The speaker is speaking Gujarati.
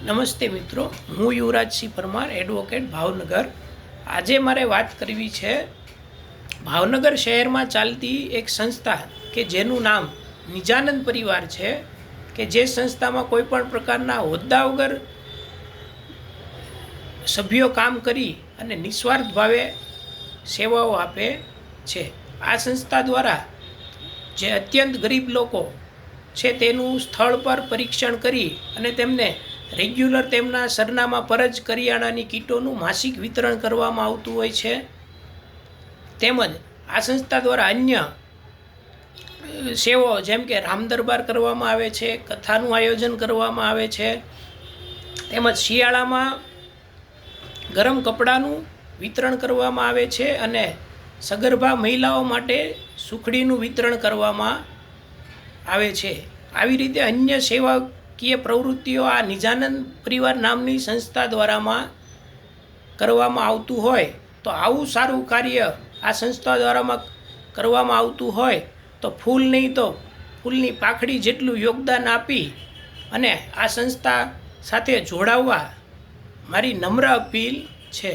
નમસ્તે મિત્રો, હું યુવરાજસિંહ પરમાર, એડવોકેટ, ભાવનગર. આજે મારે વાત કરવી છે ભાવનગર શહેરમાં ચાલતી એક સંસ્થા કે જેનું નામ નિજાનંદ પરિવાર છે, કે જે સંસ્થામાં કોઈ પણ પ્રકારના હોદ્દા વગર સભ્યો કામ કરી અને નિસ્વાર્થ ભાવે સેવાઓ આપે છે. આ સંસ્થા દ્વારા જે અત્યંત ગરીબ લોકો છે તેનું સ્થળ પર પરીક્ષણ કરી અને તેમને રેગ્યુલર તેમના સરનામા પર જ કરિયાણાની કીટોનું માસિક વિતરણ કરવામાં આવતું હોય છે. તેમજ આ સંસ્થા દ્વારા અન્ય સેવાઓ જેમ કે રામદરબાર કરવામાં આવે છે, કથાનું આયોજન કરવામાં આવે છે, તેમજ શિયાળામાં ગરમ કપડાનું વિતરણ કરવામાં આવે છે અને સગર્ભા મહિલાઓ માટે સુખડીનું વિતરણ કરવામાં આવે છે. આવી રીતે અન્ય સેવાકીય પ્રવૃત્તિઓ આ નિજાનંદ પરિવાર નામની સંસ્થા દ્વારામાં કરવામાં આવતું હોય, તો આવું સારું કાર્ય આ સંસ્થા દ્વારામાં કરવામાં આવતું હોય તો ફૂલ નહીં તો ફૂલની પાખડી જેટલું યોગદાન આપી અને આ સંસ્થા સાથે જોડાવવા મારી નમ્ર અપીલ છે.